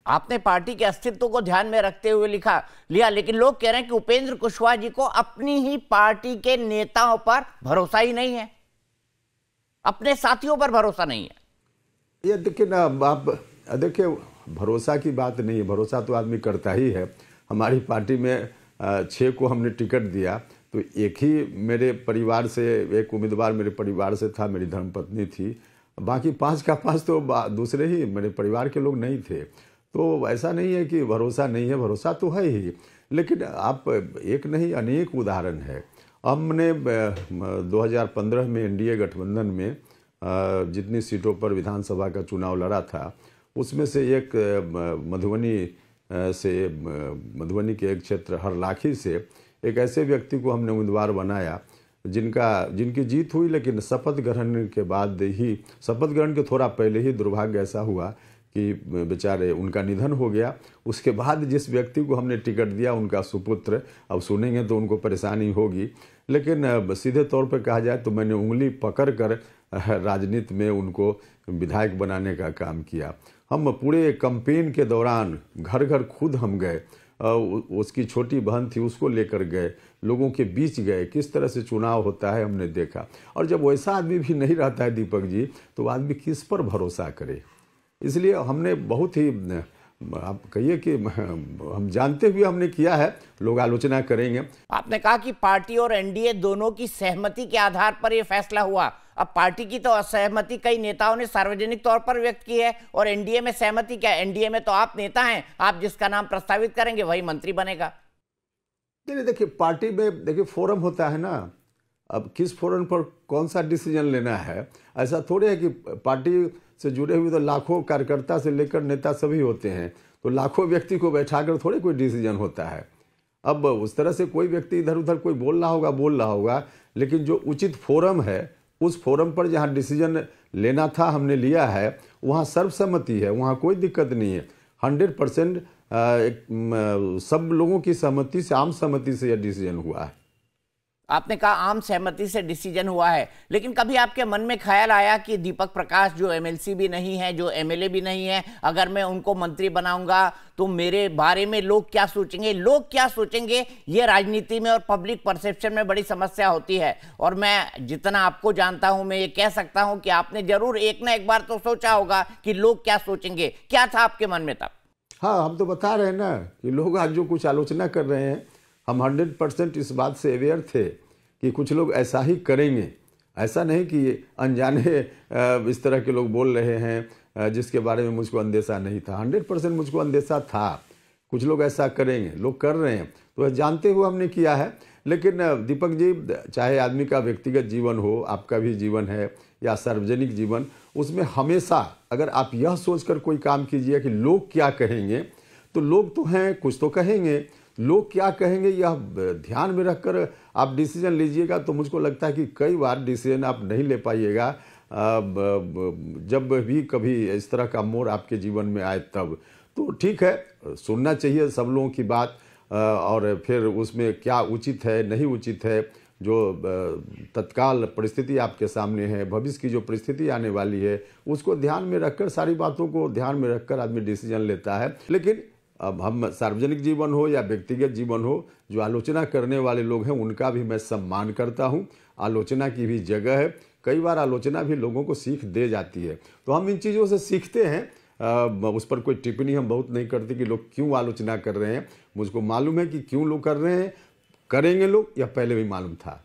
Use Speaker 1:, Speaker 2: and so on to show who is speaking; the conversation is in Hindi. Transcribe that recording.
Speaker 1: आपने पार्टी के अस्तित्व को ध्यान में रखते हुए लिया, लेकिन लोग कह रहे हैं कि उपेंद्र कुशवाहा जी को अपनी ही पार्टी के नेताओं पर भरोसा ही नहीं है, अपने साथियों पर भरोसा नहीं है।
Speaker 2: ये देखिए ना, आप देखिए, भरोसा की बात नहीं है, भरोसा तो आदमी करता ही है। हमारी पार्टी में 6 को हमने टिकट दिया, तो एक ही मेरे परिवार से, एक उम्मीदवार मेरे परिवार से था, मेरी धर्मपत्नी थी, बाकी 5 का 5 तो दूसरे ही मेरे परिवार के लोग नहीं थे। तो ऐसा नहीं है कि भरोसा नहीं है, भरोसा तो है ही, लेकिन आप एक नहीं अनेक उदाहरण है। हमने 2015 में एनडीए गठबंधन में जितनी सीटों पर विधानसभा का चुनाव लड़ा था, उसमें से एक मधुबनी के एक क्षेत्र हरलाखी से एक ऐसे व्यक्ति को हमने उम्मीदवार बनाया जिनकी जीत हुई, लेकिन शपथ ग्रहण के बाद ही, शपथ ग्रहण के थोड़ा पहले ही दुर्भाग्य ऐसा हुआ कि बेचारे उनका निधन हो गया। उसके बाद जिस व्यक्ति को हमने टिकट दिया, उनका सुपुत्र, अब सुनेंगे तो उनको परेशानी होगी, लेकिन सीधे तौर पर कहा जाए तो मैंने उंगली पकड़कर राजनीति में उनको विधायक बनाने का काम किया। हम पूरे कैंपेन के दौरान घर घर खुद हम गए, उसकी छोटी बहन थी उसको लेकर गए, लोगों के बीच गए, किस तरह से चुनाव होता है हमने देखा। और जब वैसा आदमी भी नहीं रहता है दीपक जी, तो आदमी किस पर भरोसा करे। इसलिए हमने बहुत ही, आप कहिए कि हम जानते हुए हमने किया है, लोग आलोचना करेंगे।
Speaker 1: आपने कहा कि पार्टी और एनडीए दोनों की सहमति के आधार पर यह फैसला हुआ। अब पार्टी की तो असहमति कई नेताओं ने सार्वजनिक तौर पर व्यक्त की है, और एनडीए में सहमति क्या है? एनडीए में तो आप नेता हैं, आप जिसका नाम प्रस्तावित करेंगे वही मंत्री बनेगा।
Speaker 2: देखिए, पार्टी में देखिए फोरम होता है ना, अब किस फोरम पर कौन सा डिसीजन लेना है, ऐसा थोड़े है कि पार्टी से जुड़े हुए तो लाखों कार्यकर्ता से लेकर नेता सभी होते हैं, तो लाखों व्यक्ति को बैठाकर थोड़े कोई डिसीजन होता है। अब उस तरह से कोई व्यक्ति इधर उधर कोई बोल रहा होगा, लेकिन जो उचित फोरम है, उस फोरम पर जहाँ डिसीजन लेना था हमने लिया है, वहाँ सर्वसम्मति है, वहाँ कोई दिक्कत नहीं है। 100% सब लोगों की सहमति से, आम सहमति से यह डिसीजन हुआ है।
Speaker 1: आपने कहा आम सहमति से डिसीजन हुआ है, लेकिन कभी आपके मन में ख्याल आया कि दीपक प्रकाश जो एमएलसी भी नहीं है, जो एमएलए भी नहीं है, अगर मैं उनको मंत्री बनाऊंगा तो मेरे बारे में लोग क्या सोचेंगे, ये राजनीति में और पब्लिक परसेप्शन में बड़ी समस्या होती है। और मैं जितना आपको जानता हूं, मैं ये कह सकता हूं कि आपने जरूर एक ना एक बार तो सोचा होगा कि लोग क्या सोचेंगे। क्या था आपके मन में तब?
Speaker 2: हाँ, हम तो बता रहे हैं ना कि लोग आज जो कुछ आलोचना कर रहे हैं, हम 100% इस बात से अवेयर थे कि कुछ लोग ऐसा ही करेंगे। ऐसा नहीं कि अनजाने इस तरह के लोग बोल रहे हैं जिसके बारे में मुझको अंदेशा नहीं था। 100% मुझको अंदेशा था, कुछ लोग ऐसा करेंगे, लोग कर रहे हैं, तो जानते हुए हमने किया है। लेकिन दीपक जी, चाहे आदमी का व्यक्तिगत जीवन हो, आपका भी जीवन है, या सार्वजनिक जीवन, उसमें हमेशा अगर आप यह सोचकर कोई काम कीजिए कि लोग क्या कहेंगे, तो लोग तो हैं, कुछ तो कहेंगे, लोग क्या कहेंगे यह ध्यान में रखकर आप डिसीजन लीजिएगा, तो मुझको लगता है कि कई बार डिसीजन आप नहीं ले पाइएगा। जब भी कभी इस तरह का मोड़ आपके जीवन में आए तब तो ठीक है, सुनना चाहिए सब लोगों की बात, और फिर उसमें क्या उचित है नहीं उचित है, जो तत्काल परिस्थिति आपके सामने है, भविष्य की जो परिस्थिति आने वाली है, उसको ध्यान में रखकर, सारी बातों को ध्यान में रखकर आदमी डिसीजन लेता है। लेकिन अब हम सार्वजनिक जीवन हो या व्यक्तिगत जीवन हो, जो आलोचना करने वाले लोग हैं उनका भी मैं सम्मान करता हूं। आलोचना की भी जगह है, कई बार आलोचना भी लोगों को सीख दे जाती है, तो हम इन चीज़ों से सीखते हैं। उस पर कोई टिप्पणी हम बहुत नहीं करते कि लोग क्यों आलोचना कर रहे हैं। मुझको मालूम है कि क्यों लोग कर रहे हैं, करेंगे लोग, या पहले भी मालूम था।